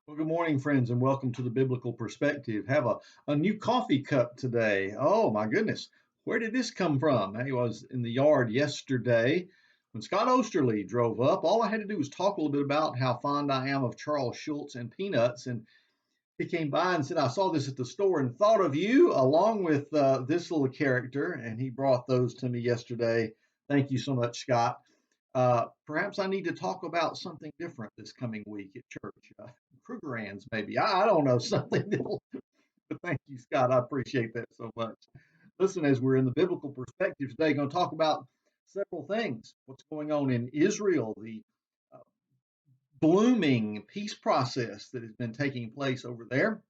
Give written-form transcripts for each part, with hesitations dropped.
Well, good morning, friends, and welcome to the Biblical Perspective. Have a new coffee cup today. Oh, my goodness. Where did this come from? I was in the yard yesterday when Scott Osterley drove up. All I had to do was talk a little bit about how fond I am of Charles Schultz and peanuts. And he came by and said, I saw this at the store and thought of you along with this little character. And he brought those to me yesterday. Thank you so much, Scott. Perhaps I need to talk about something different this coming week at church. Krugerrands, maybe. I don't know, something that'll, but thank you, Scott. I appreciate that so much. Listen, as we're in the biblical perspective today, going to talk about several things. What's going on in Israel, the uh, blooming peace process that has been taking place over there.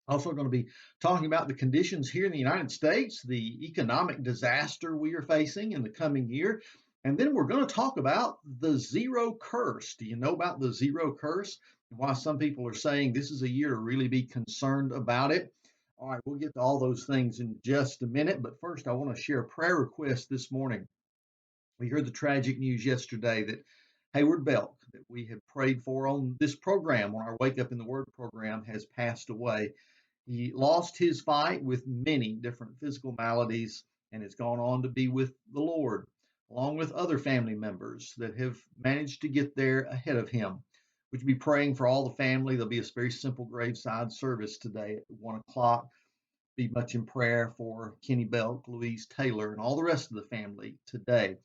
Also, going to be talking about the conditions here in the United States, the economic disaster we are facing in the coming year. And then we're going to talk about the zero curse. Do you know about the zero curse and why some people are saying this is a year to really be concerned about it? All right, we'll get to all those things in just a minute. But first, I want to share a prayer request this morning. We heard the tragic news yesterday that Hayward Belk, that we have prayed for on this program, on our Wake Up in the Word program, has passed away. He lost his fight with many different physical maladies and has gone on to be with the Lord, along with other family members that have managed to get there ahead of him. Would you be praying for all the family? There'll be a very simple graveside service today at 1 o'clock. Be much in prayer for Kenny Belk, Louise Taylor, and all the rest of the family today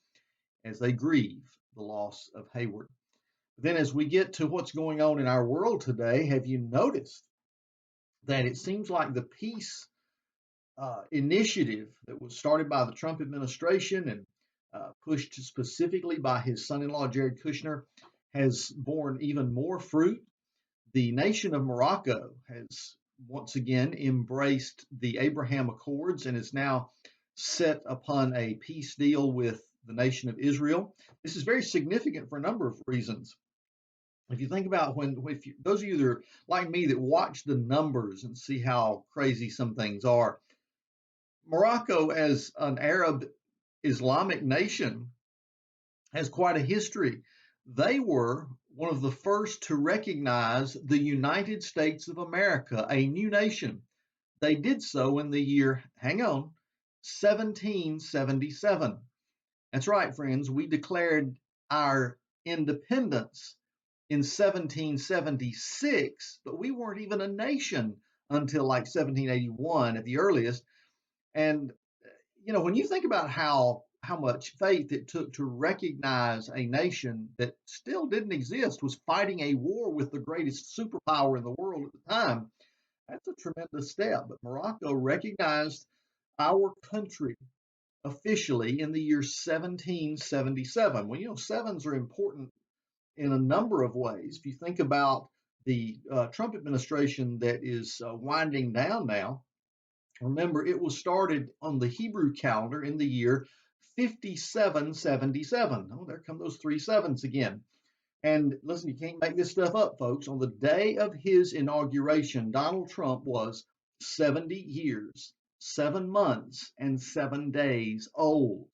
as they grieve the loss of Hayward. But then, as we get to what's going on in our world today, have you noticed that it seems like the peace initiative that was started by the Trump administration and pushed specifically by his son in law, Jared Kushner, has borne even more fruit? The nation of Morocco has once again embraced the Abraham Accords and is now set upon a peace deal with the nation of Israel. This is very significant for a number of reasons. If you think about those of you that are like me that watch the numbers and see how crazy some things are, Morocco, as an Arab Islamic nation, has quite a history. They were one of the first to recognize the United States of America, a new nation. They did so in the year, hang on, 1777. That's right, friends. We declared our independence in 1776, but we weren't even a nation until like 1781 at the earliest. And when you think about how much faith it took to recognize a nation that still didn't exist, was fighting a war with the greatest superpower in the world at the time, that's a tremendous step. But Morocco recognized our country officially in the year 1777. Well, sevens are important in a number of ways. If you think about the Trump administration that is winding down now, remember, it was started on the Hebrew calendar in the year 5777. Oh, there come those three sevens again. And listen, you can't make this stuff up, folks. On the day of his inauguration, Donald Trump was 70 years, 7 months, and 7 days old.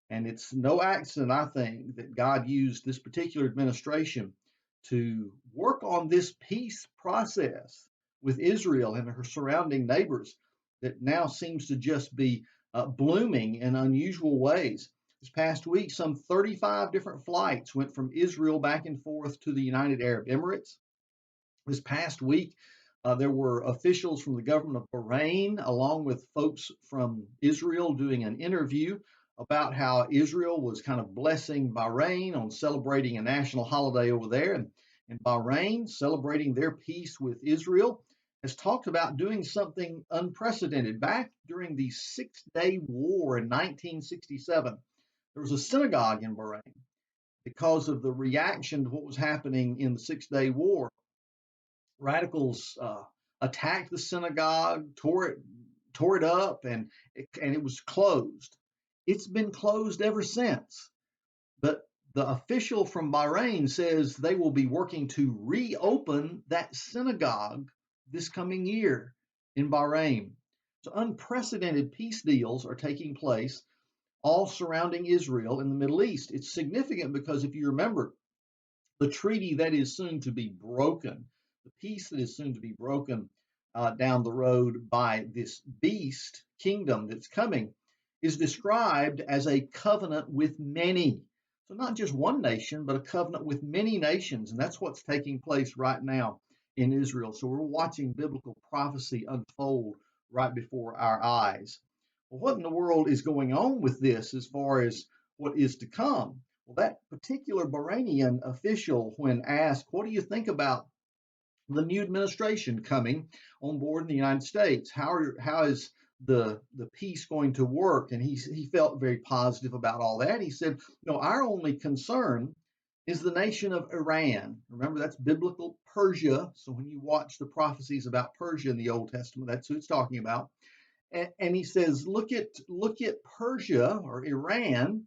And it's no accident, I think, that God used this particular administration to work on this peace process with Israel and her surrounding neighbors that now seems to just be blooming in unusual ways. This past week, some 35 different flights went from Israel back and forth to the United Arab Emirates. This past week, there were officials from the government of Bahrain, along with folks from Israel, doing an interview about how Israel was kind of blessing Bahrain on celebrating a national holiday over there. And Bahrain, celebrating their peace with Israel, has talked about doing something unprecedented. Back during the Six-Day War in 1967, there was a synagogue in Bahrain because of the reaction to what was happening in the Six-Day War. Radicals attacked the synagogue, tore it up, and it was closed. It's been closed ever since. But the official from Bahrain says they will be working to reopen that synagogue this coming year in Bahrain. So unprecedented peace deals are taking place all surrounding Israel in the Middle East. It's significant because if you remember, the treaty that is soon to be broken the peace that is soon to be broken down the road by this beast kingdom that's coming is described as a covenant with many. So, not just one nation, but a covenant with many nations. And that's what's taking place right now in Israel. So, we're watching biblical prophecy unfold right before our eyes. Well, what in the world is going on with this as far as what is to come? Well, that particular Bahrainian official, when asked, what do you think about the new administration coming on board in the United States? How is the peace going to work? And he felt very positive about all that. He said, our only concern is the nation of Iran. Remember, that's biblical Persia. So when you watch the prophecies about Persia in the Old Testament, that's who it's talking about. And he says, look at Persia or Iran,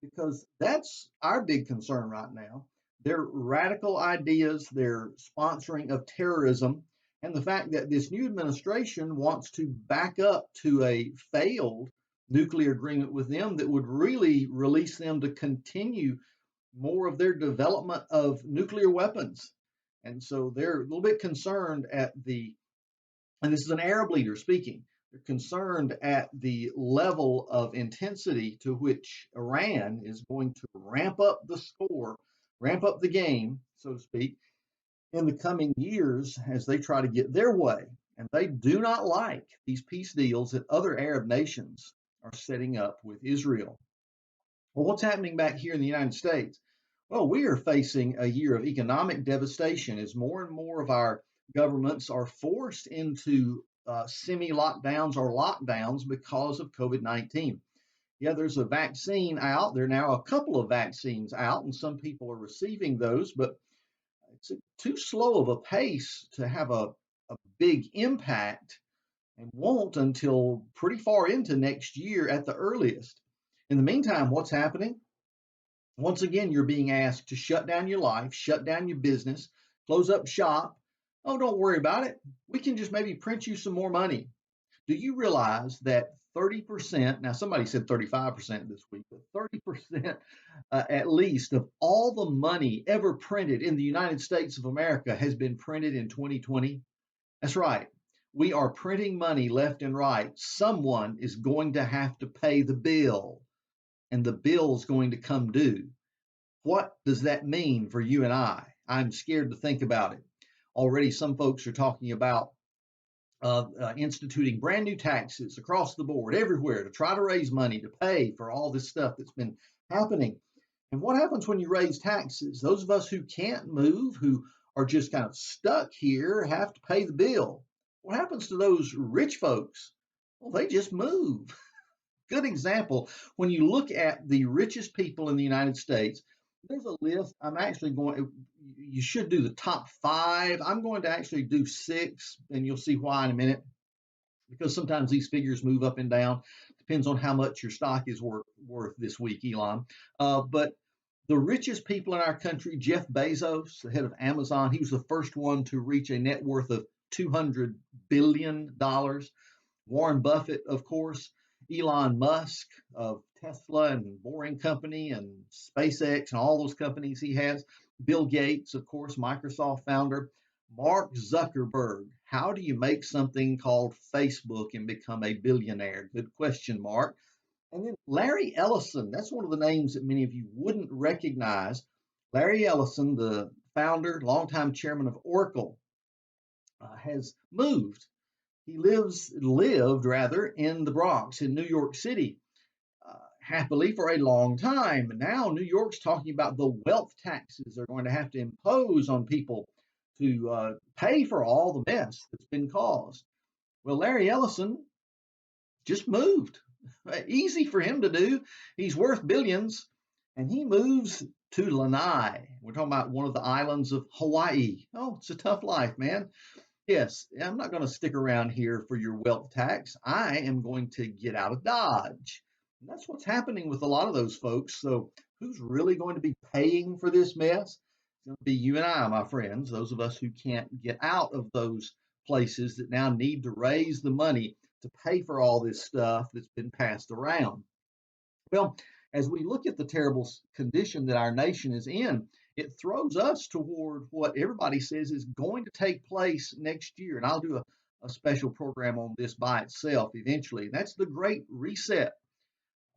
because that's our big concern right now. Their radical ideas, their sponsoring of terrorism, and the fact that this new administration wants to back up to a failed nuclear agreement with them that would really release them to continue more of their development of nuclear weapons. And so they're a little bit concerned and this is an Arab leader speaking, they're concerned at the level of intensity to which Iran is going to ramp up the score, ramp up the game, so to speak, in the coming years as they try to get their way. And they do not like these peace deals that other Arab nations are setting up with Israel. Well, what's happening back here in the United States? Well, we are facing a year of economic devastation as more and more of our governments are forced into semi-lockdowns or lockdowns because of COVID-19. Yeah, there's a vaccine out. There are now a couple of vaccines out, and some people are receiving those, but it's too slow of a pace to have a big impact and won't until pretty far into next year at the earliest. In the meantime, what's happening? Once again, you're being asked to shut down your life, shut down your business, close up shop. Oh, don't worry about it. We can just maybe print you some more money. Do you realize that 30%, now somebody said 35% this week, but 30% at least of all the money ever printed in the United States of America has been printed in 2020? That's right. We are printing money left and right. Someone is going to have to pay the bill, and the bill's going to come due. What does that mean for you and I? I'm scared to think about it. Already, some folks are talking about instituting brand new taxes across the board, everywhere, to try to raise money to pay for all this stuff that's been happening. And what happens when you raise taxes? Those of us who can't move, who are just kind of stuck here, have to pay the bill. What happens to those rich folks? Well, they just move. Good example. When you look at the richest people in the United States, there's a list. You should do the top 5. I'm going to actually do 6, and you'll see why in a minute, because sometimes these figures move up and down. Depends on how much your stock is worth this week, Elon. But the richest people in our country, Jeff Bezos, the head of Amazon, he was the first one to reach a net worth of $200 billion. Warren Buffett, of course, Elon Musk of Tesla and Boring Company and SpaceX and all those companies he has. Bill Gates, of course, Microsoft founder. Mark Zuckerberg. How do you make something called Facebook and become a billionaire? Good question, Mark. And then Larry Ellison. That's one of the names that many of you wouldn't recognize. Larry Ellison, the founder, longtime chairman of Oracle, has moved. He lived rather in the Bronx in New York City, happily for a long time. And now New York's talking about the wealth taxes they're going to have to impose on people to pay for all the mess that's been caused. Well, Larry Ellison just moved. Easy for him to do. He's worth billions, and he moves to Lanai. We're talking about one of the islands of Hawaii. Oh, it's a tough life, man. Yes, I'm not going to stick around here for your wealth tax. I am going to get out of Dodge. And that's what's happening with a lot of those folks. So who's really going to be paying for this mess? It's going to be you and I, my friends, those of us who can't get out of those places that now need to raise the money to pay for all this stuff that's been passed around. Well, as we look at the terrible condition that our nation is in, it throws us toward what everybody says is going to take place next year. And I'll do a special program on this by itself eventually. That's the Great Reset.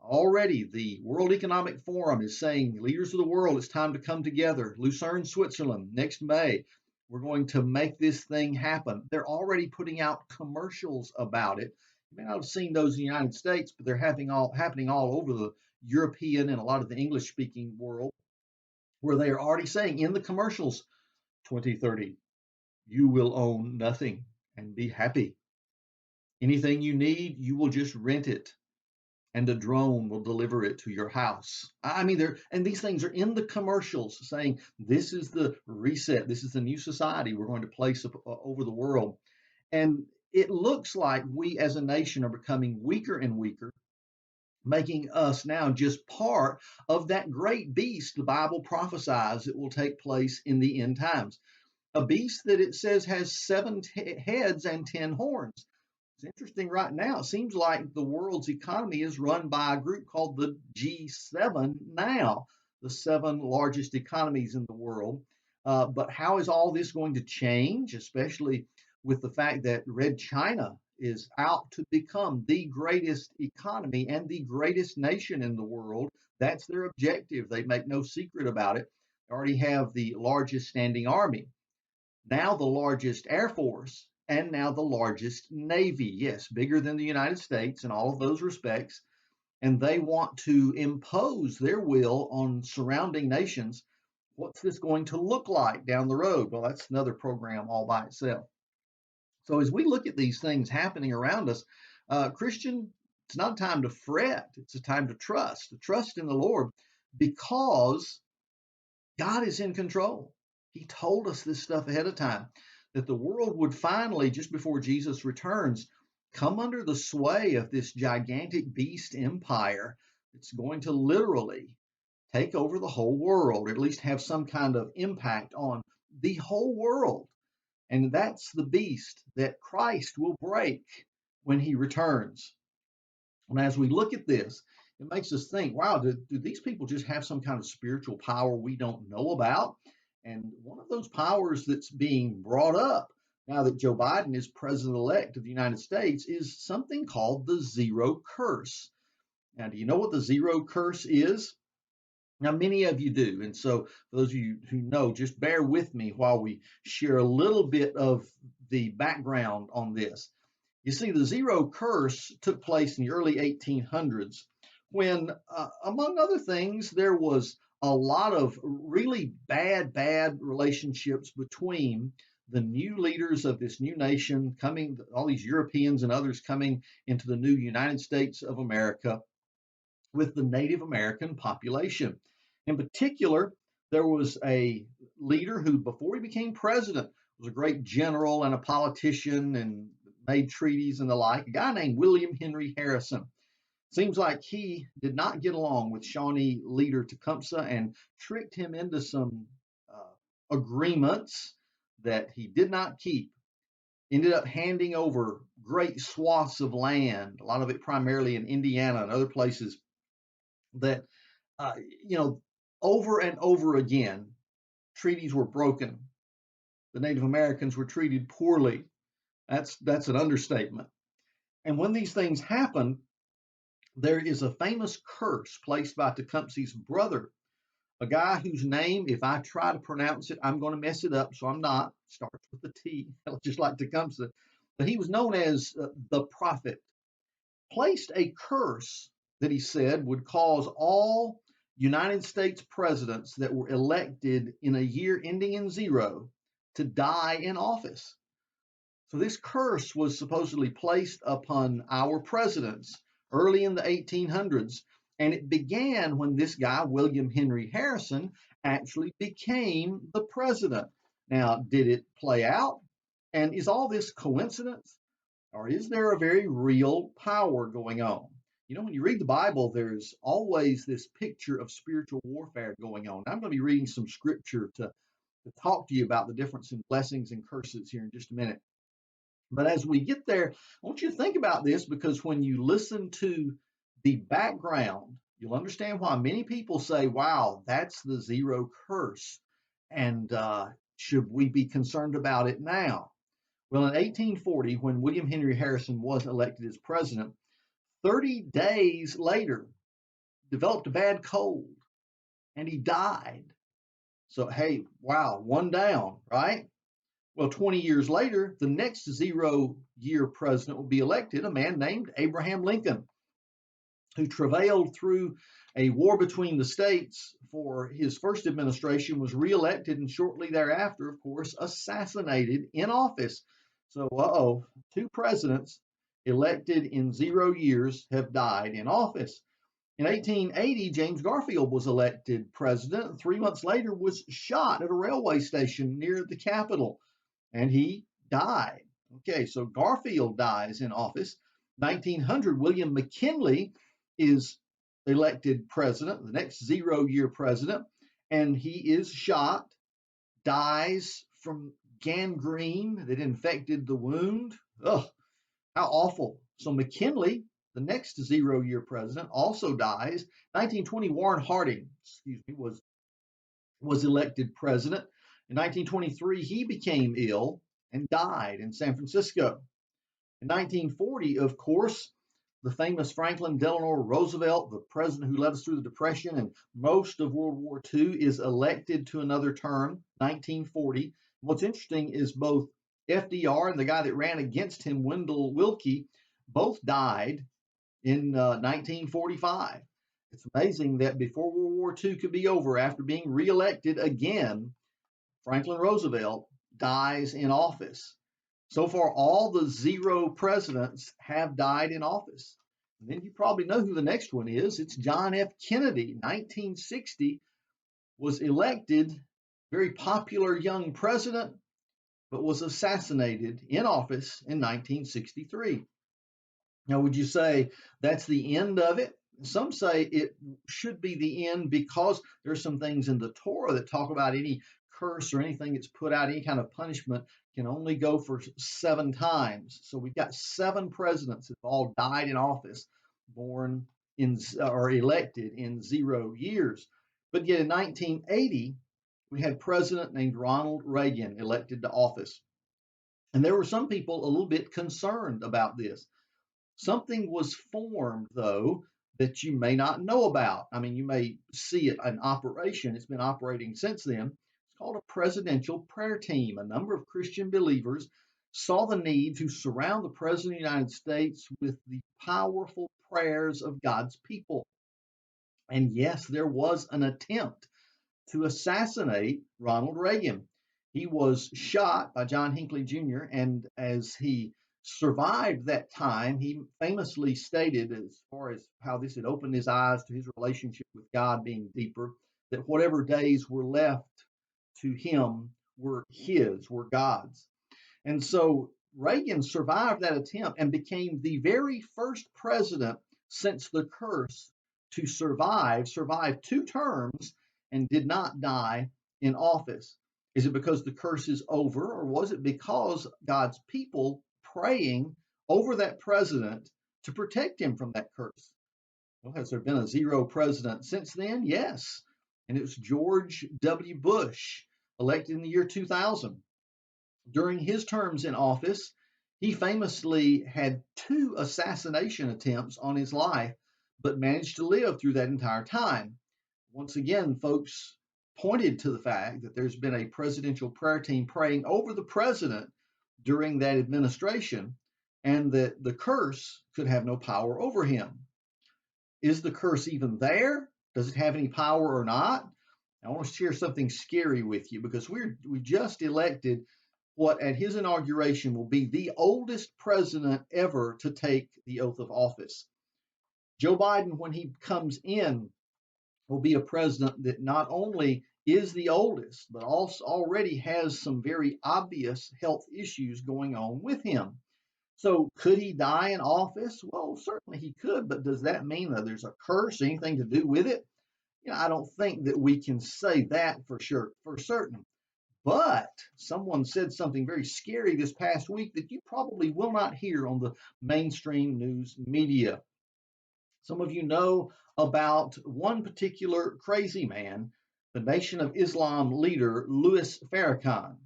Already, the World Economic Forum is saying, leaders of the world, it's time to come together. Lucerne, Switzerland, next May. We're going to make this thing happen. They're already putting out commercials about it. You may not have seen those in the United States, but they're happening all over the European and a lot of the English speaking world, where they are already saying in the commercials, 2030, you will own nothing and be happy. Anything you need, you will just rent it and a drone will deliver it to your house. I mean, these things are in the commercials saying this is the reset, this is the new society we're going to place over the world. And it looks like we as a nation are becoming weaker and weaker, making us now just part of that great beast the Bible prophesies that will take place in the end times. A beast that it says has seven heads and 10 horns. It's interesting right now. It seems like the world's economy is run by a group called the G7 now, the seven largest economies in the world. But how is all this going to change, especially with the fact that Red China is out to become the greatest economy and the greatest nation in the world? That's their objective. They make no secret about it. They already have the largest standing army, now the largest Air Force, and now the largest Navy. Yes, bigger than the United States in all of those respects. And they want to impose their will on surrounding nations. What's this going to look like down the road? Well, that's another program all by itself. So as we look at these things happening around us, Christian, it's not a time to fret. It's a time to trust in the Lord, because God is in control. He told us this stuff ahead of time, that the world would finally, just before Jesus returns, come under the sway of this gigantic beast empire. It's going to literally take over the whole world, or at least have some kind of impact on the whole world. And that's the beast that Christ will break when he returns. And as we look at this, it makes us think, wow, do these people just have some kind of spiritual power we don't know about? And one of those powers that's being brought up now that Joe Biden is president-elect of the United States is something called the zero curse. Now, do you know what the zero curse is? Now, many of you do. And so, for those of you who know, just bear with me while we share a little bit of the background on this. You see, the zero curse took place in the early 1800s when, among other things, there was a lot of really bad relationships between the new leaders of this new nation coming, all these Europeans and others coming into the new United States of America, with the Native American population. In particular, there was a leader who, before he became president, was a great general and a politician and made treaties and the like, a guy named William Henry Harrison. Seems like he did not get along with Shawnee leader Tecumseh and tricked him into some agreements that he did not keep. Ended up handing over great swaths of land, a lot of it primarily in Indiana and other places, that, uh, you know, over and over again, treaties were broken. The Native Americans were treated poorly. That's an understatement. And when these things happen, there is a famous curse placed by Tecumseh's brother, a guy whose name, if I try to pronounce it, I'm going to mess it up, so I'm not. Starts with a T, just like Tecumseh. But he was known as the prophet. Placed a curse that he said would cause all United States presidents that were elected in a year ending in zero to die in office. So this curse was supposedly placed upon our presidents early in the 1800s, and it began when this guy, William Henry Harrison, actually became the president. Now, did it play out? And is all this coincidence? Or is there a very real power going on? You know, when you read the Bible, there's always this picture of spiritual warfare going on. I'm going to be reading some scripture to talk to you about the difference in blessings and curses here in just a minute. But as we get there, I want you to think about this, because when you listen to the background, you'll understand why many people say, wow, that's the zero curse. And should we be concerned about it now? Well, in 1840, when William Henry Harrison was elected as president, 30 days later, developed a bad cold and he died. So, hey, wow, one down, right? Well, 20 years later, the next 0 year president will be elected, a man named Abraham Lincoln, who travailed through a war between the states for his first administration, was reelected, and shortly thereafter, of course, assassinated in office. So, 2 presidents elected in 0 years have died in office. In 1880, James Garfield was elected president. 3 months later, was shot at a railway station near the Capitol, and he died. Okay, so Garfield dies in office. 1900, William McKinley is elected president, the next 0 year president, and he is shot, dies from gangrene that infected the wound. Ugh, how awful. So McKinley, the next 0 year president, also dies. 1920, Warren Harding, was elected president. In 1923, he became ill and died in San Francisco. In 1940, of course, the famous Franklin Delano Roosevelt, the president who led us through the Depression and most of World War II, is elected to another term, 1940. What's interesting is both FDR and the guy that ran against him, Wendell Willkie, both died in 1945. It's amazing that before World War II could be over, after being reelected again, Franklin Roosevelt dies in office. So far, all the 0 presidents have died in office. And then you probably know who the next one is. It's John F. Kennedy, 1960, was elected, very popular young president, but was assassinated in office in 1963. Now, would you say that's the end of it? Some say it should be the end because there's some things in the Torah that talk about any curse or anything that's put out, any kind of punishment, can only go for 7 times. So we've got 7 presidents that all died in office, born in or elected in 0 years. But yet in 1980, we had a president named Ronald Reagan elected to office. And there were some people a little bit concerned about this. Something was formed, though, that you may not know about. I mean, you may see it in operation. It's been operating since then. It's called a presidential prayer team. A number of Christian believers saw the need to surround the President of the United States with the powerful prayers of God's people. And yes, there was an attempt to assassinate Ronald Reagan. He was shot by John Hinckley Jr., and as he survived that time, he famously stated, as far as how this had opened his eyes to his relationship with God being deeper, that whatever days were left to him were his, were God's. And so Reagan survived that attempt and became the very first president since the curse to survive 2 terms and did not die in office. Is it because the curse is over, or was it because God's people praying over that president to protect him from that curse? Well, has there been a 0 president since then? Yes. And it was George W. Bush, elected in the year 2000. During his terms in office, he famously had 2 assassination attempts on his life, but managed to live through that entire time. Once again, folks pointed to the fact that there's been a presidential prayer team praying over the president during that administration, and that the curse could have no power over him. Is the curse even there? Does it have any power or not? I want to share something scary with you, because we just elected what at his inauguration will be the oldest president ever to take the oath of office. Joe Biden, when he comes in, will be a president that not only is the oldest, but also already has some very obvious health issues going on with him. So could he die in office? Well, certainly he could, but does that mean that there's a curse, anything to do with it? I don't think that we can say that for sure, for certain. But someone said something very scary this past week that you probably will not hear on the mainstream news media. Some of you know about one particular crazy man the Nation of Islam leader, Louis Farrakhan.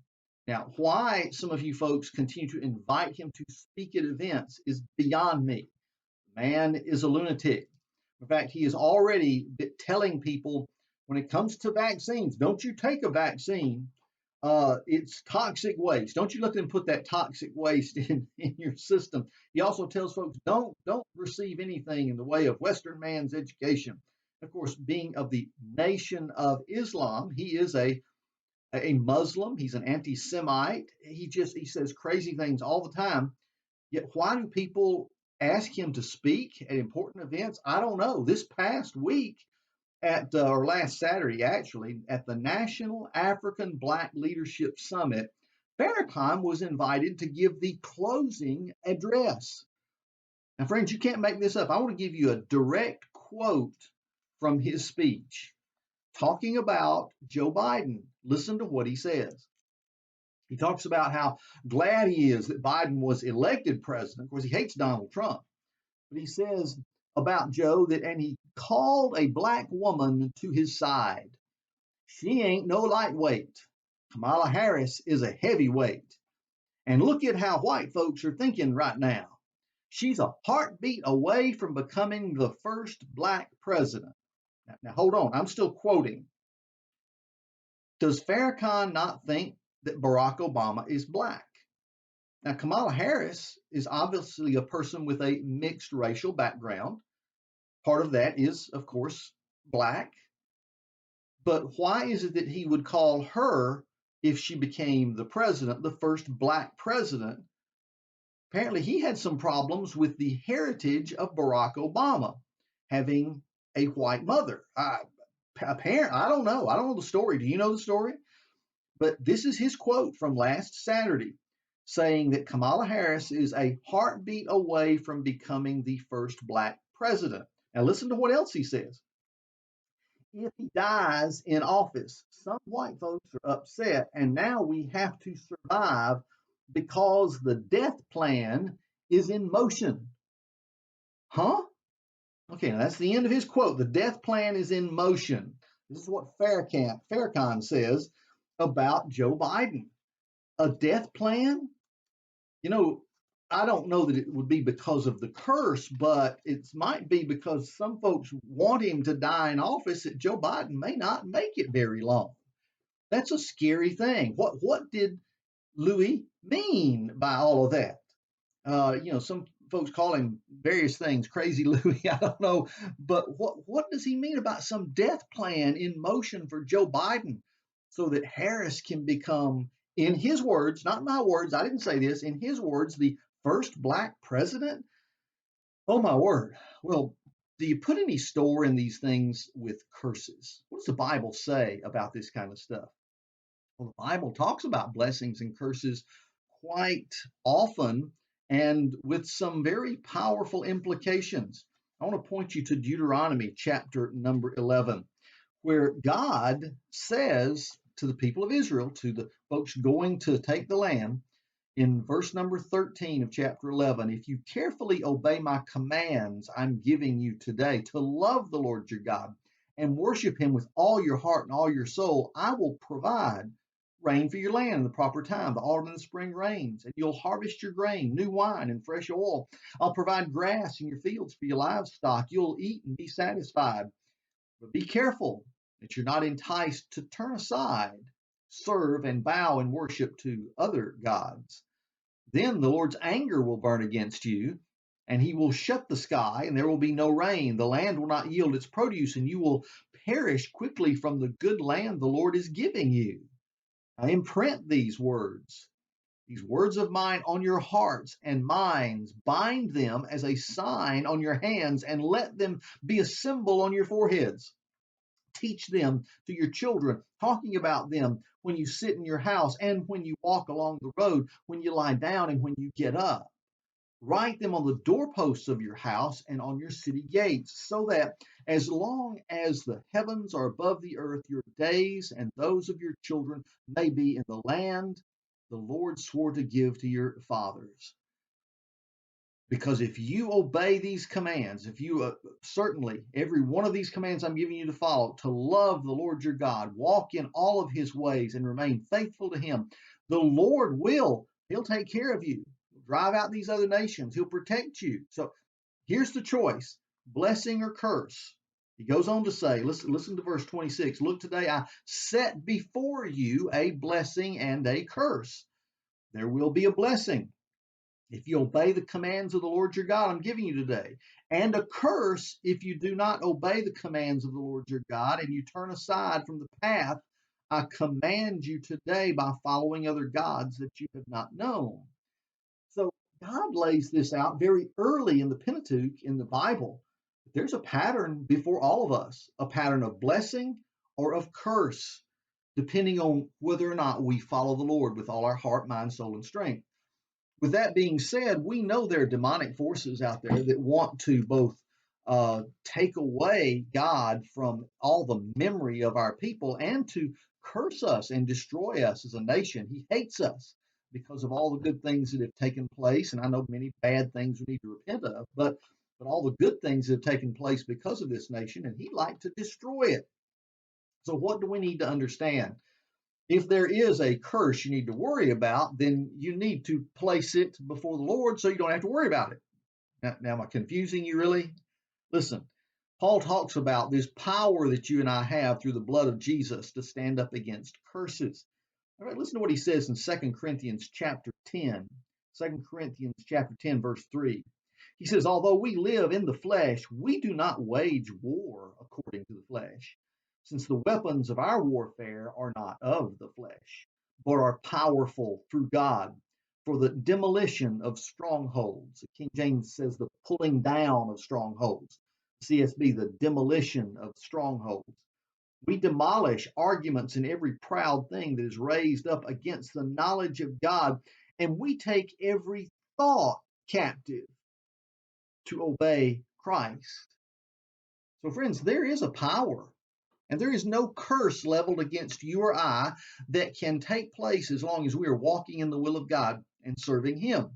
Now, why some of you folks continue to invite him to speak at events is beyond me. The man is a lunatic. In fact, he is already telling people when it comes to vaccines, don't you take a vaccine. It's toxic waste. Don't you let them put that toxic waste in your system. He also tells folks don't receive anything in the way of Western man's education. Of course, being of the Nation of Islam, he is a Muslim. He's an anti-Semite. He says crazy things all the time. Yet why do people ask him to speak at important events? I don't know. This past week, or last Saturday actually, at the National African Black Leadership Summit, Farrakhan was invited to give the closing address. Now, friends, you can't make this up. I want to give you a direct quote from his speech talking about Joe Biden. Listen to what he says. He talks about how glad he is that Biden was elected president. Of course, he hates Donald Trump. But he says about Joe that, and he called a black woman to his side. She ain't no lightweight. Kamala Harris is a heavyweight. And look at how white folks are thinking right now. She's a heartbeat away from becoming the first black president. Now hold on, I'm still quoting. Does Farrakhan not think that Barack Obama is black? Now, Kamala Harris is obviously a person with a mixed racial background. Part of that is, of course, black. But why is it that he would call her, if she became the president, the first black president? Apparently, he had some problems with the heritage of Barack Obama, having a white mother. Apparently, I don't know. I don't know the story. Do you know the story? But this is his quote from last Saturday, saying that Kamala Harris is a heartbeat away from becoming the first black president. Now, listen to what else he says. If he dies in office, some white folks are upset, and now we have to survive because the death plan is in motion. Huh? Okay, now that's the end of his quote. The death plan is in motion. This is what Farrakhan says about Joe Biden. A death plan? You know, I don't know that it would be because of the curse, but it might be because some folks want him to die in office that Joe Biden may not make it very long. That's a scary thing. What did Louis mean by all of that? Some folks call him various things, crazy Louis. I don't know, but what does he mean about some death plan in motion for Joe Biden so that Harris can become, in his words, not my words, I didn't say this, in his words, the first black president? Oh my word. Well, do you put any store in these things with curses? What does the Bible say about this kind of stuff? Well, the Bible talks about blessings and curses quite often and with some very powerful implications. I want to point you to Deuteronomy chapter number 11, where God says to the people of Israel, to the folks going to take the land, in verse number 13 of chapter 11, if you carefully obey my commands I'm giving you today to love the Lord your God and worship him with all your heart and all your soul, I will provide rain for your land in the proper time, the autumn and the spring rains, and you'll harvest your grain, new wine, and fresh oil. I'll provide grass in your fields for your livestock. You'll eat and be satisfied. But be careful that you're not enticed to turn aside, serve and bow and worship to other gods. Then the Lord's anger will burn against you, and he will shut the sky, and there will be no rain. The land will not yield its produce, and you will perish quickly from the good land the Lord is giving you. I imprint these words of mine on your hearts and minds. Bind them as a sign on your hands, and let them be a symbol on your foreheads. Teach them to your children, talking about them when you sit in your house and when you walk along the road, when you lie down and when you get up. Write them on the doorposts of your house and on your city gates, so that as long as the heavens are above the earth, your days and those of your children may be in the land the Lord swore to give to your fathers. Because if you obey these commands, if you certainly every one of these commands I'm giving you to follow, to love the Lord your God, walk in all of his ways and remain faithful to him, the Lord he'll take care of you. Drive out these other nations. He'll protect you. So here's the choice, blessing or curse. He goes on to say, listen to verse 26. Look, today I set before you a blessing and a curse. There will be a blessing if you obey the commands of the Lord your God I'm giving you today, and a curse if you do not obey the commands of the Lord your God and you turn aside from the path I command you today by following other gods that you have not known. So God lays this out very early in the Pentateuch in the Bible. There's a pattern before all of us, a pattern of blessing or of curse, depending on whether or not we follow the Lord with all our heart, mind, soul, and strength. With that being said, we know there are demonic forces out there that want to both take away God from all the memory of our people and to curse us and destroy us as a nation. He hates us because of all the good things that have taken place. And I know many bad things we need to repent of, but all the good things that have taken place because of this nation, and he'd like to destroy it. So, what do we need to understand? If there is a curse you need to worry about, then you need to place it before the Lord so you don't have to worry about it. Now am I confusing you really? Listen, Paul talks about this power that you and I have through the blood of Jesus to stand up against curses. All right, listen to what he says in 2 Corinthians chapter 10. 2 Corinthians chapter 10, verse 3. He says, although we live in the flesh, we do not wage war according to the flesh, since the weapons of our warfare are not of the flesh, but are powerful through God for the demolition of strongholds. King James says the pulling down of strongholds. CSB, the demolition of strongholds. We demolish arguments and every proud thing that is raised up against the knowledge of God, and we take every thought captive to obey Christ. So, friends, there is a power, and there is no curse leveled against you or I that can take place as long as we are walking in the will of God and serving Him.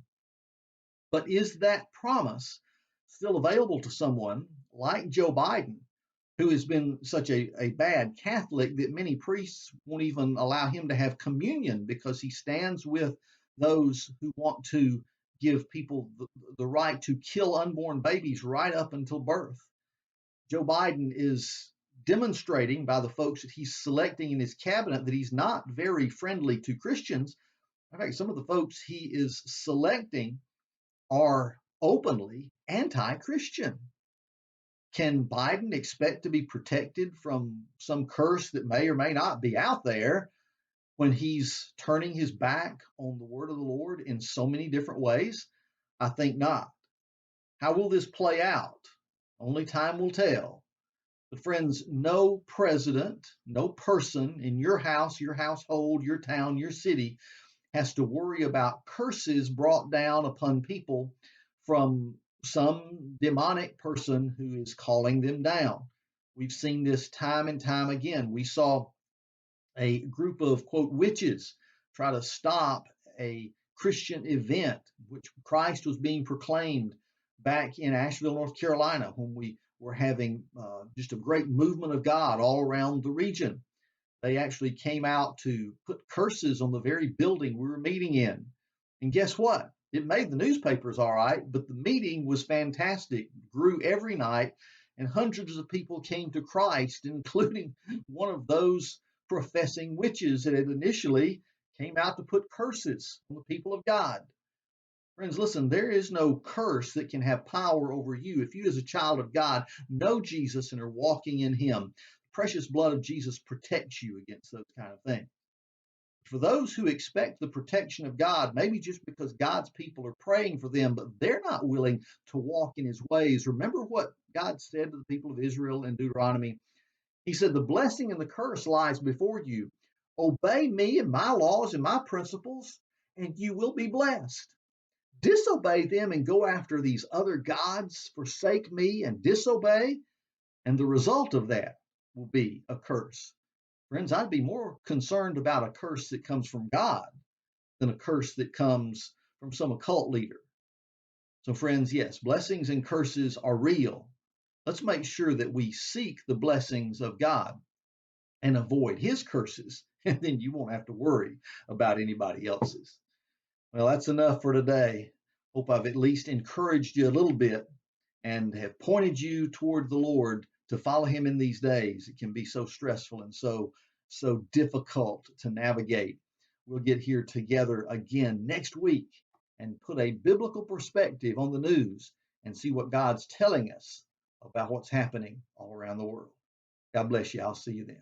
But is that promise still available to someone like Joe Biden, who has been such a bad Catholic that many priests won't even allow him to have communion because he stands with those who want to give people the right to kill unborn babies right up until birth? Joe Biden is demonstrating by the folks that he's selecting in his cabinet that he's not very friendly to Christians. In fact, some of the folks he is selecting are openly anti-Christian. Can Biden expect to be protected from some curse that may or may not be out there when he's turning his back on the word of the Lord in so many different ways? I think not. How will this play out? Only time will tell. But friends, no president, no person in your house, your household, your town, your city has to worry about curses brought down upon people from some demonic person who is calling them down. We've seen this time and time again. We saw a group of, quote, witches try to stop a Christian event, which Christ was being proclaimed back in Asheville, North Carolina, when we were having just a great movement of God all around the region. They actually came out to put curses on the very building we were meeting in. And guess what? It made the newspapers all right, but the meeting was fantastic, grew every night, and hundreds of people came to Christ, including one of those professing witches that had initially came out to put curses on the people of God. Friends, listen, there is no curse that can have power over you. If you, as a child of God, know Jesus and are walking in Him, the precious blood of Jesus protects you against those kind of things. For those who expect the protection of God, maybe just because God's people are praying for them, but they're not willing to walk in His ways, remember what God said to the people of Israel in Deuteronomy. He said, the blessing and the curse lies before you. Obey me and my laws and my principles, and you will be blessed. Disobey them and go after these other gods, forsake me and disobey, and the result of that will be a curse. Friends, I'd be more concerned about a curse that comes from God than a curse that comes from some occult leader. So, friends, yes, blessings and curses are real. Let's make sure that we seek the blessings of God and avoid his curses, and then you won't have to worry about anybody else's. Well, that's enough for today. Hope I've at least encouraged you a little bit and have pointed you toward the Lord to follow him in these days. It can be so stressful and so difficult to navigate. We'll get here together again next week and put a biblical perspective on the news and see what God's telling us about what's happening all around the world. God bless you. I'll see you then.